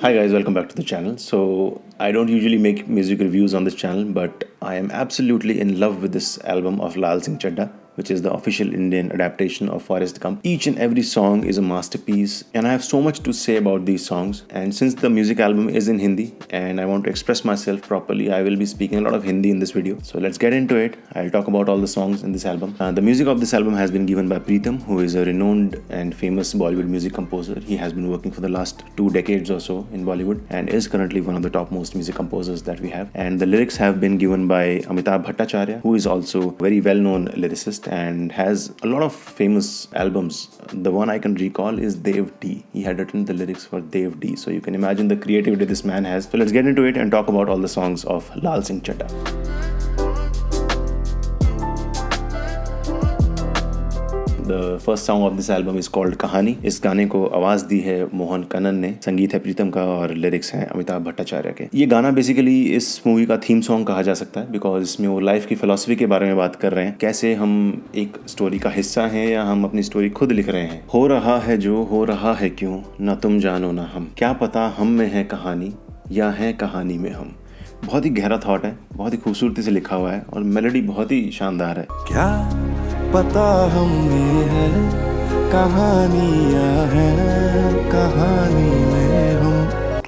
Hi guys, welcome back to the channel. So I don't usually make music reviews on this channel, but I am absolutely in love with this album of Lal Singh Chaddha, which is the official Indian adaptation of Forrest Gump. Each and every song is a masterpiece, and I have so much to say about these songs. And since the music album is in Hindi and I want to express myself properly, I will be speaking a lot of Hindi in this video. So let's get into it. I'll talk about all the songs in this album. The music of this album has been given by Pritam, who is a renowned and famous Bollywood music composer. He has been working for the last 2 decades or so in Bollywood and is currently one of the topmost music composers that we have. And the lyrics have been given by Amitabh Bhattacharya, who is also a very well-known lyricist and has a lot of famous albums. The one I can recall is Dev D. He had written the lyrics for Dev D. So you can imagine the creativity this man has. So let's get into it and talk about all the songs of Lal Singh Chaddha. The first song of this album is called कहानी. इस गाने को आवाज़ दी है मोहन कनन ने, संगीत है प्रीतम का और लिरिक्स हैं अमिताभ भट्टाचार्य के. ये गाना बेसिकली इस मूवी का थीम सॉन्ग कहा जा सकता है बिकॉज इसमें वो लाइफ की फिलॉसफी के बारे में बात कर रहे हैं. कैसे हम एक स्टोरी का हिस्सा हैं या हम अपनी स्टोरी खुद लिख रहे हैं. हो रहा है जो हो रहा है क्यों, ना तुम जानो ना हम, क्या पता हम में है कहानी या है कहानी में हम. बहुत ही गहरा थॉट है, बहुत ही खूबसूरती से लिखा हुआ है और मेलोडी बहुत ही शानदार है. क्या पता हमें है कहानियां हैं कहानी में हम.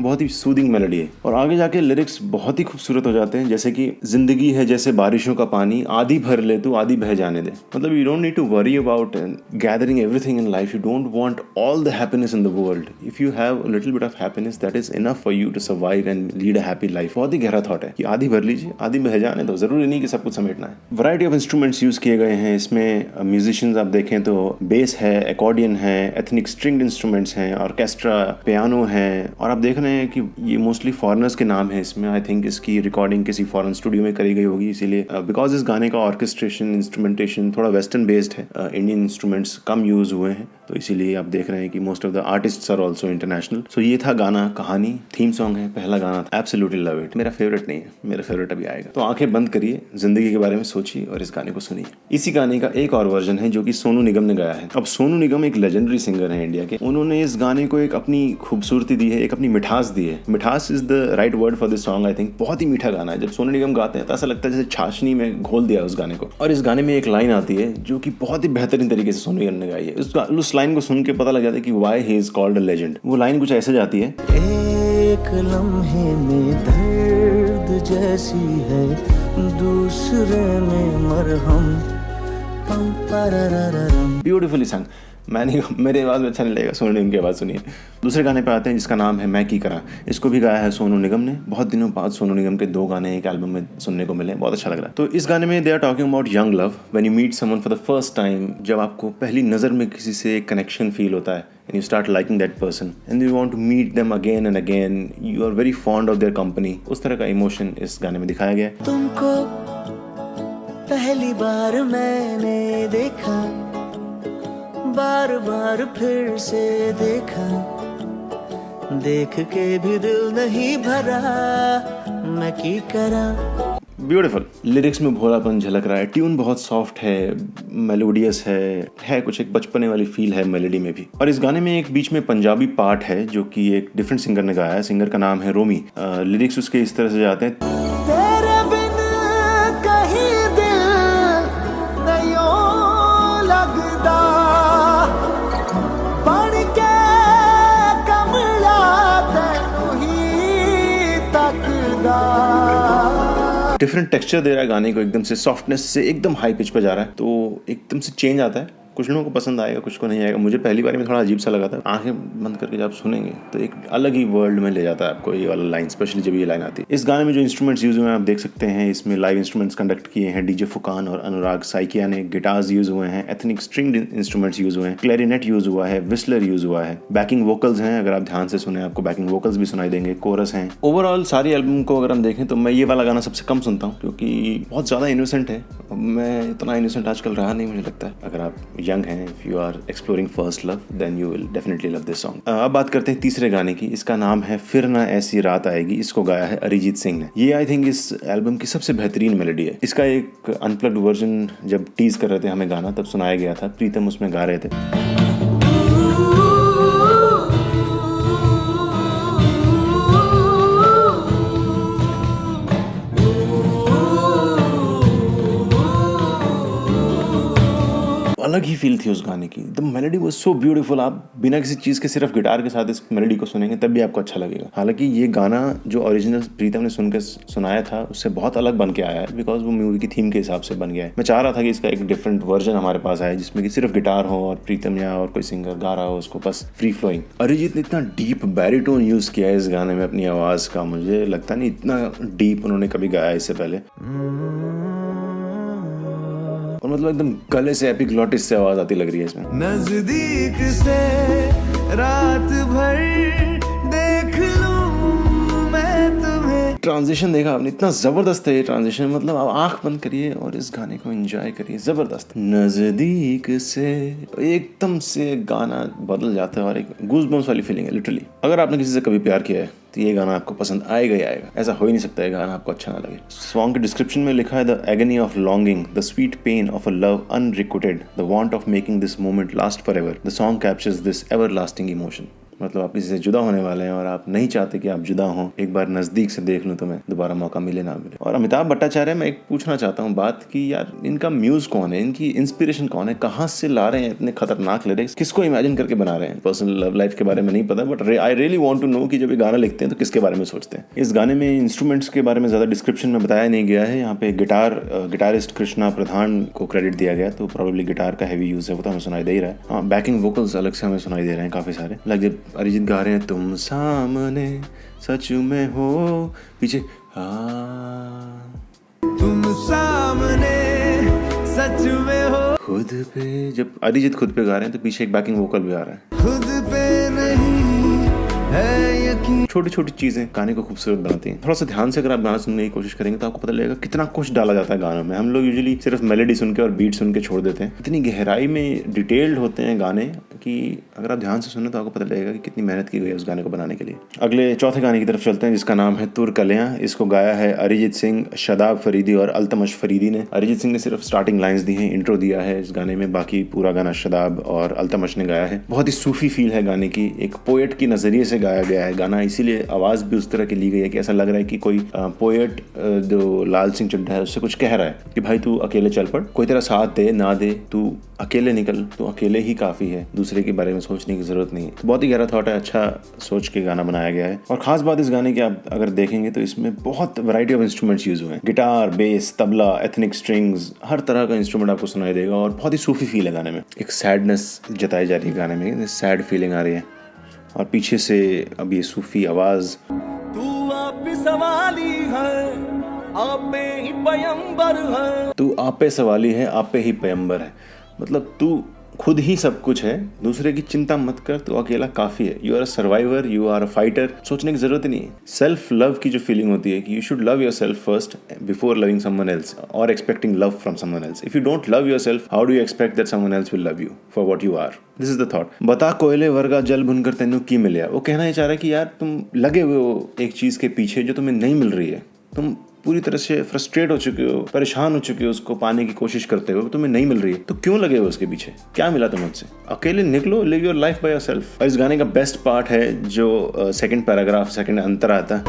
बहुत ही सूदिंग मेलोडी है और आगे जाके लिरिक्स बहुत ही खूबसूरत हो जाते हैं. जैसे कि जिंदगी है जैसे बारिशों का पानी, आधी भर ले तू आधी बह जाने दे. मतलब you don't need to worry about gathering everything in life. You don't want all the happiness in the world. If you have a little bit of happiness that is enough for you to survive and lead a happy life. बहुत ही गहरा thought है कि आधी भर लीजिए आधी बह जाने दो. जरूरी नहीं कि सब कुछ समेटना है. वैरायटी ऑफ इंस्ट्रूमेंट्स यूज किए गए हैं इसमें. म्यूजिशियंस आप देखें तो बेस है, एकॉर्डियन है, एथनिक स्ट्रिंग्ड इंस्ट्रूमेंट्स हैं, ऑर्केस्ट्रा, पियानो है. और आप देख रहे हैं कि ये मोस्टली फॉरेनर्स के नाम है इसमें. आई थिंक इसकी रिकॉर्डिंग किसी फॉरेन स्टूडियो में करी गई होगी, इसीलिए बिकॉज इस गाने का ऑर्केस्ट्रेशन, इंस्ट्रूमेंटेशन थोड़ा वेस्टर्न बेस्ड है. इंडियन इंस्ट्रूमेंट्स कम यूज हुए हैं तो इसीलिए आप देख रहे हैं कि most of the artists are also international. So ये था गाना कहानी. थीम सॉन्ग है, पहला गाना था. Absolutely love it. मेरा फेवरेट नहीं है, मेरा फेवरेट अभी आएगा. तो आंखें बंद करिए, जिंदगी के बारे में सोचिए और इस गाने को सुनिए. इसी गाने का एक और वर्जन है जो कि सोनू निगम ने गाया है. अब सोनू निगम एक लेजेंडरी सिंगर है इंडिया के. उन्होंने इस गाने को एक अपनी खूबसूरती दी है, एक अपनी मिठास दी है. मिठास is the right word for this song. I think बहुत ही मीठा गाना है. जब सोनू निगम गाते हैं तो ऐसा लगता है जैसे छाछनी में घोल दिया उस गाने को. और इस गाने में एक लाइन आती है जो कि बहुत ही बेहतरीन तरीके से सोनू निगम ने गाई है. उस लाइन को सुन के पता लग जाता है कि why he is called a legend. वो लाइन कुछ ऐसे जाती है. एक लम्हे में दर्द जैसी है, दूसरे में मरहम. ब्यूटीफुली संग. मेरे आवाज़ में अच्छा नहीं लगेगा, सोनू निगम की आवाज़ सुनिए. दूसरे गाने पे आते हैं जिसका नाम है मैं की करा. इसको भी गाया है सोनू निगम ने. बहुत दिनों बाद सोनू निगम के 2 गाने एक एल्बम में सुनने को मिले. बहुत अच्छा लग रहा है. तो इस गाने में they are talking about young love. When you meet someone for the first time, जब आपको पहली नज़र में किसी से एक कनेक्शन फील होता है and you start liking that person and you want to meet them again and again, you are very fond of their company. उस तरह का इमोशन इस गाने में दिखाया गया है. तुमको पहली बार मैंने देखा, बार बार फिर से देखा, देख के भी दिल नहीं भरा, मैं की करा. ब्यूटीफुल. लिरिक्स में भोलापन झलक रहा है. ट्यून बहुत सॉफ्ट है, मेलोडियस है कुछ एक बचपने वाली फील है मेलोडी में भी. और इस गाने में एक बीच में पंजाबी पार्ट है जो कि एक डिफरेंट सिंगर ने गाया है. सिंगर का नाम है रोमी. लिरिक्स उसके इस तरह से जाते हैं. तेरे बिन कहीं दिल नहीं लगदा, बन के कमला तैनू ही तकदा. डिफरेंट टेक्सचर दे रहा है गाने को. एकदम से सॉफ्टनेस से एकदम हाई पिच पे जा रहा है तो एकदम से चेंज आता है. कुछ लोगों को पसंद आएगा, कुछ को नहीं आएगा. मुझे पहली बार में थोड़ा अजीब सा लगा था. आंखें बंद करके जब आप सुनेंगे तो एक अलग ही वर्ल्ड में ले जाता है आपको ये वाला लाइन, स्पेशली जब ये लाइन आती है. इस गाने में जो इंस्ट्रूमेंट्स यूज हुए हैं आप देख सकते हैं. इसमें लाइव इंस्ट्रूमेंट्स कंडक्ट किए हैं डीजे फुकान और अनुराग साइकिया ने. गिटार्स यूज हुए हैं, एथनिक स्ट्रिंग्ड इंस्ट्रूमेंट्स यूज हुए हैं, क्लैरिनेट यूज हुआ है, विस्लर यूज हुआ है, बैकिंग वोकल्स हैं. अगर आप ध्यान से सुने आपको बैकिंग वोकल्स भी सुनाई देंगे, कोरस हैं. ओवरऑल सारी एल्बम को अगर हम देखें तो मैं ये वाला गाना सबसे कम सुनता हूँ क्योंकि बहुत ज़्यादा इनोसेंट है. मैं इतना इनोसेंट आजकल रहा नहीं मुझे लगता है. अगर आप यंग हैं, if you are exploring first love, then you will definitely love this song. अब बात करते हैं तीसरे गाने की. इसका नाम है फिर ना ऐसी रात आएगी. इसको गाया है अरिजीत सिंह ने. ये आई थिंक इस एल्बम की सबसे बेहतरीन मेलोडी है. इसका एक अनप्लग्ड वर्जन जब टीज कर रहे थे हमें गाना तब सुनाया गया था. प्रीतम उसमें गा रहे थे. अलग ही फील थी उस गाने की। The melody was so beautiful. आप बिना किसी चीज़ के सिर्फ गिटार के साथ इस मेलोडी को सुनेंगे तब भी आपको अच्छा लगेगा। हालांकि ये गाना जो ओरिजिनल प्रीतम ने सुनकर सुनाया था उससे बहुत अलग बन के आया है, बिकॉज वो मूवी की थीम के हिसाब से बन गया है। मैं चाह रहा था कि इसका एक डिफरेंट वर्जन हमारे पास आए जिसमें कि सिर्फ गिटार हो और प्रीतम या और कोई सिंगर गा रहा हो उसको, बस फ्री फ्लोइंग। अरिजीत ने इतना डीप बैरिटोन यूज किया है इस गाने में अपनी आवाज़ का, मुझे लगता नहीं इतना डीप उन्होंने कभी गाया इससे पहले। और मतलब एकदम गले से एपिग्लॉटिस से आवाज आती लग रही है इसमें। नजदीक से रात भर देख लूं मैं तुम्हें। ट्रांजिशन देखा आपने, इतना जबरदस्त है ये ट्रांजिशन। मतलब आप आंख बंद करिए और इस गाने को एंजॉय करिए, जबरदस्त। नजदीक से एकदम से गाना बदल जाता है और एक गूज़बम्स वाली फीलिंग है लिटरली। अगर आपने किसी से कभी प्यार किया है तो ये गाना आपको पसंद आएगा ही आएगा, ऐसा हो ही नहीं सकता है गाना आपको अच्छा ना लगे। सॉन्ग के डिस्क्रिप्शन में लिखा है the agony of longing, the sweet pain of a love unrequited, the want of making this moment last for ever, the song captures this ever lasting emotion. मतलब आप किसी से जुदा होने वाले हैं और आप नहीं चाहते कि आप जुदा हों, एक बार नज़दीक से देख लूँ तो मैं दोबारा मौका मिले ना मिले। और अमिताभ भट्टाचार्य, मैं एक पूछना चाहता हूँ बात कि यार इनका म्यूज कौन है, इनकी इंस्पिरेशन कौन है, कहाँ से ला रहे हैं इतने खतरनाक लिरिक्स, किसको इमेजिन करके बना रहे हैं। पर्सनल लव लाइफ के बारे में नहीं पता, but I really want to know कि जब ये गाना लिखते हैं तो किसके बारे में सोचते हैं। इस गाने में इंस्ट्रूमेंट्स के बारे में ज़्यादा डिस्क्रिप्शन में बताया नहीं गया है। यहाँ पे गिटारिस्ट कृष्णा प्रधान को क्रेडिट दिया गया, तो प्रोबेबली गिटार का हैवी यूज है वो तो हमें सुनाई दे ही रहा है। हाँ, बैकिंग वोकल्स अलग से हमें सुनाई दे रहे हैं काफ़ी सारे। लाइक जब अरिजीत गा रहे हैं तुम सामने सच में हो, पीछे तुम सामने सच में हो, खुद पे, जब अरिजीत खुद पे गा रहे हैं तो पीछे एक बैकिंग वोकल भी आ रहा है। खुद पे नहीं है यकीन। छोटी छोटी चीजें गाने को खूबसूरत बनाती हैं। थोड़ा सा ध्यान से अगर आप गाना सुनने की कोशिश करेंगे तो आपको पता लगेगा कितना कुछ डाला जाता है गानों में। हम लोग यूजुअली सिर्फ मेलोडी सुन के और बीट सुन के छोड़ देते हैं। इतनी गहराई में डिटेल्ड होते हैं गाने कि अगर आप ध्यान से सुने तो आपको पता लगेगा कि कितनी मेहनत की गई है उस गाने को बनाने के लिए। अगले चौथे गाने की तरफ चलते हैं जिसका नाम है तुर कलियां। इसको गाया है अरिजीत सिंह, शादाब फरीदी और अल्तमश फरीदी ने। अरिजीत सिंह ने सिर्फ स्टार्टिंग लाइंस दी हैं, इंट्रो दिया है इस गाने में, बाकी पूरा गाना शादाब और अल्तमश ने गाया है। बहुत ही सूफी फील है गाने की, एक पोएट की नजरिए से गाया गया है गाना, इसीलिए आवाज भी उस तरह की ली गई है कि ऐसा लग रहा है कि कोई पोएट जो लाल सिंह चड्ढा है उससे कुछ कह रहा है कि भाई तू अकेले चल पड़, कोई तेरा साथ दे ना दे, तू अकेले निकल, तू अकेले ही काफी है, दूसरे के बारे में सोचने की जरूरत नहीं है। तो बहुत ही गहरा थॉट है, अच्छा सोच के गाना बनाया गया है। और खास बात इस गाने की आप अगर देखेंगे तो इसमें बहुत वैरायटी ऑफ इंस्ट्रूमेंट्स यूज हुए हैं, guitar, bass, tabla, ethnic strings, हर तरह का इंस्ट्रूमेंट आपको सुनाई देगा और बहुत ही सूफी फील है गाने में। एक सैडनेस जताई जा रही है गाने में, सैड फीलिंग आ रही है और पीछे से अब ये सूफी आवाज। तू आप सवाली है, आपे ही पैगंबर है, तू आपे सवाली है, आपे ही पैगंबर है। मतलब तू खुद ही सब कुछ है, दूसरे की चिंता मत कर, तू अकेला काफी है। You are a survivor, you are a fighter. सोचने की जरूरत ही नहीं है। सेल्फ लव की जो फीलिंग होती है कि you should love yourself first before loving someone else और expecting love from someone else. If you don't love yourself, how do you expect that someone else will love you for what you are. This is the thought. बता कोयले वर्गा जल भुनकर तेनू की मिलिया। वो कहना ये चाह रहा है कि यार तुम लगे हुए हो एक चीज के पीछे जो तुम्हें नहीं मिल रही है, तुम पूरी तरह से फ्रस्ट्रेट हो चुके हो, परेशान हो चुके हो, उसको पाने की कोशिश करते हो, तुम्हें नहीं मिल रही है, तो क्यों लगे हो उसके पीछे, क्या मिला तुम्हें उससे, अकेले निकलो, live your life by yourself. और इस गाने का बेस्ट पार्ट है जो सेकंड पैराग्राफ, सेकंड अंतर आता है।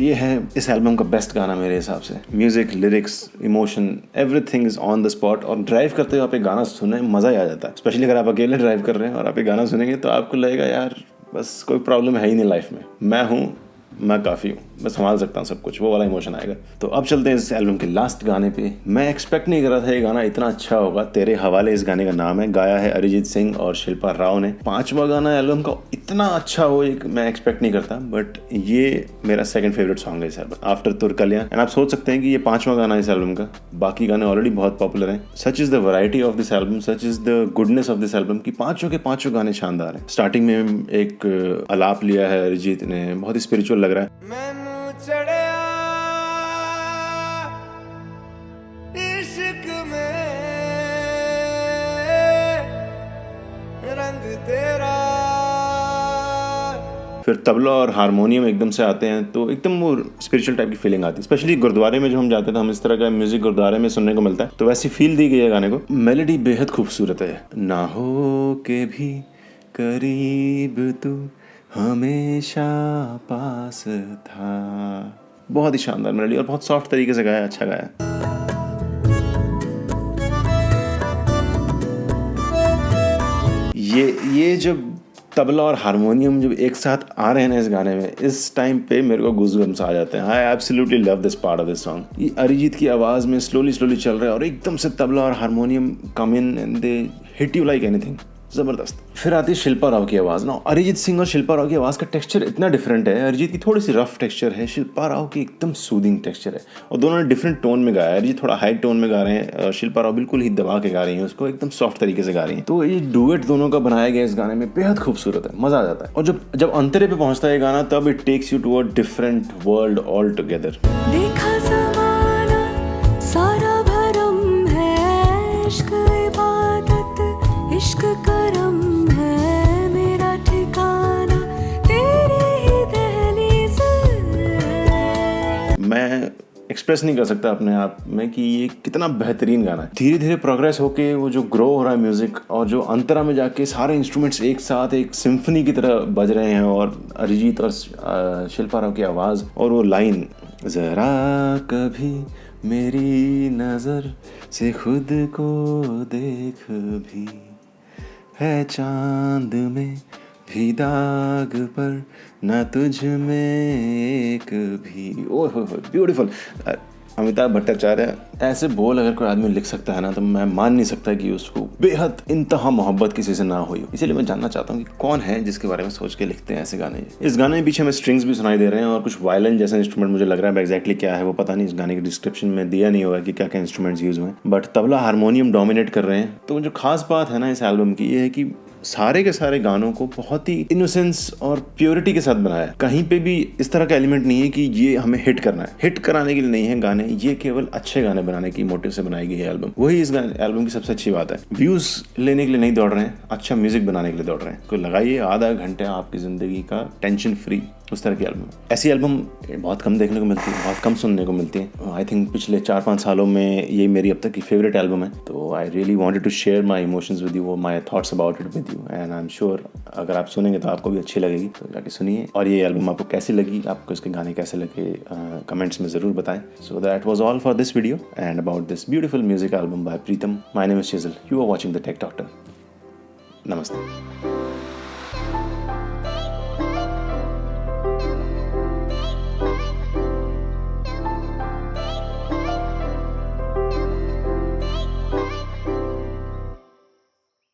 ये है इस एल्बम का बेस्ट गाना मेरे हिसाब से। Music, lyrics, emotion, everything is on the spot. और ड्राइव करते हुए आप एक गाना सुने, मजा ही आ जाता है। स्पेशली अगर आप अकेले ड्राइव कर रहे हैं और आप एक गाना सुनेंगे तो आपको लगेगा यार बस कोई प्रॉब्लम है ही नहीं लाइफ में, मैं हूँ, मैं काफ़ी हूँ, मैं संभाल सकता हूँ सब कुछ, वो वाला इमोशन आएगा। तो अब चलते हैं इस एल्बम के लास्ट गाने पे। मैं एक्सपेक्ट नहीं कर रहा था ये गाना इतना अच्छा होगा। तेरे हवाले इस गाने का नाम है, गाया है अरिजीत सिंह और शिल्पा राव ने। 5वां गाना एल्बम का इतना अच्छा हो एक मैं एक्सपेक्ट नहीं करता, बट ये मेरा सेकंड फेवरेट सॉन्ग है इस एल्बम आफ्टर तुर कलियां। एंड आप सोच सकते हैं कि ये 5वां गाना इस एल्बम का, बाकी गाने ऑलरेडी बहुत पॉपुलर हैं। Such is the variety of this album, such is the goodness of this album कि पांचों के पांचों गाने शानदार हैं। स्टार्टिंग में एक अलाप लिया है अरिजीत ने, बहुत ही स्पिरिचुअल लग रहा है। इश्क में रंग तेरा फिर तबला और हारमोनियम एकदम से आते हैं तो एकदम वो स्पिरिचुअल टाइप की फीलिंग आती है। स्पेशली गुरुद्वारे में जो हम जाते थे, हम इस तरह का म्यूजिक गुरुद्वारे में सुनने को मिलता है, तो वैसी फील दी गई है गाने को। मेलोडी बेहद खूबसूरत है। ना हो के भी करीब तू हमेशा पास था, बहुत ही शानदार मेलोडी और बहुत सॉफ्ट तरीके से गाया, अच्छा गाया। ये जब तबला और हारमोनियम जब एक साथ आ रहे हैं ना इस गाने में, इस टाइम पे मेरे को गूज़बम्स आ जाते हैं। I absolutely love this part of this song. ये अरिजीत की आवाज़ में स्लोली चल रहा है और एकदम से तबला और harmonium come in and they hit you like anything, ज़बरदस्त। फिर आती है शिल्पा राव की आवाज़ ना। अरिजीत सिंह और शिल्पा राव की आवाज़ का टेक्सचर इतना डिफरेंट है। अरिजीत की थोड़ी सी रफ टेक्सचर है, शिल्पा राव की एकदम सूदिंग टेक्सचर है, और दोनों ने डिफरेंट टोन में गाया है। अरिजीत थोड़ा हाई टोन में गा रहे हैं, शिल्पा राव बिल्कुल ही दबा के गा रही हैं, उसको एकदम सॉफ्ट तरीके से गा रही हैं। तो ये डुएट दोनों का बनाया गया इस गाने में बेहद खूबसूरत है, मज़ा आ जाता है। और जब अंतरे पे पहुंचता है ये गाना, तब it takes you to a different world all together. देखा ज़माना सारा भरम है, इश्क इबादत इश्क करम है, मेरा ठिकाना तेरी ही दहलीज़ है। मैं एक्सप्रेस नहीं कर सकता अपने आप में कि ये कितना बेहतरीन गाना है। धीरे धीरे प्रोग्रेस होके वो जो ग्रो हो रहा है म्यूजिक, और जो अंतरा में जाके सारे इंस्ट्रूमेंट्स एक साथ एक सिम्फनी की तरह बज रहे हैं, और अरिजीत और शिल्पा राव की आवाज़ और वो लाइन, ज़रा कभी मेरी नज़र से खुद को देख भी, है चांद में भी दाग पर न तुझ में एक भी। Oh beautiful. अमिताभ भट्टाचार्य ऐसे बोल अगर कोई आदमी लिख सकता है ना, तो मैं मान नहीं सकता कि उसको बेहद इंतहा मोहब्बत किसी से ना हुई। इसीलिए मैं जानना चाहता हूँ कि कौन है जिसके बारे में सोच के लिखते हैं ऐसे गाने। इस गाने के पीछे हमें स्ट्रिंग्स भी सुनाई दे रहे हैं और कुछ वायलिन जैसा इंस्ट्रूमेंट मुझे लग रहा है, एग्जैक्टली क्या है वो पता नहीं, इस गाने के डिस्क्रिप्शन में दिया नहीं हुआ कि क्या क्या इंस्ट्रूमेंट्स यूज हुए, बट तबला हारमोनियम डोमिनेट कर रहे हैं। तो जो खास बात है ना इस एल्बम की, ये है कि सारे के सारे गानों को बहुत ही इनोसेंस और प्योरिटी के साथ बनाया है। कहीं पे भी इस तरह का एलिमेंट नहीं है कि ये हमें हिट करना है, हिट कराने के लिए नहीं है गाने, ये केवल अच्छे गाने बनाने की मोटिव से बनाई गई है एल्बम। वही इस एल्बम की सबसे अच्छी बात है। व्यूज लेने के लिए नहीं दौड़ रहे हैं, अच्छा म्यूजिक बनाने के लिए दौड़ रहे हैं। कोई लगाइए आधा घंटा आपकी जिंदगी का टेंशन फ्री, उस तरह की एल्बम। ऐसी एल्बम बहुत कम देखने को मिलती है, बहुत कम सुनने को मिलती है। आई थिंक पिछले 4-5 सालों में ये मेरी अब तक की फेवरेट एल्बम है। तो I really wanted to share my emotions with you, my thoughts about it with you, and I am sure अगर आप सुनेंगे तो आपको भी अच्छी लगेगी। तो जाके सुनिए। और ये एल्बम आपको कैसी लगी, आपको इसके गाने कैसे लगे, कमेंट्स में ज़रूर बताएं। So that was all for this video and about this beautiful music album by Pritam. My name is चिजल, you are watching the tech doctor. नमस्ते।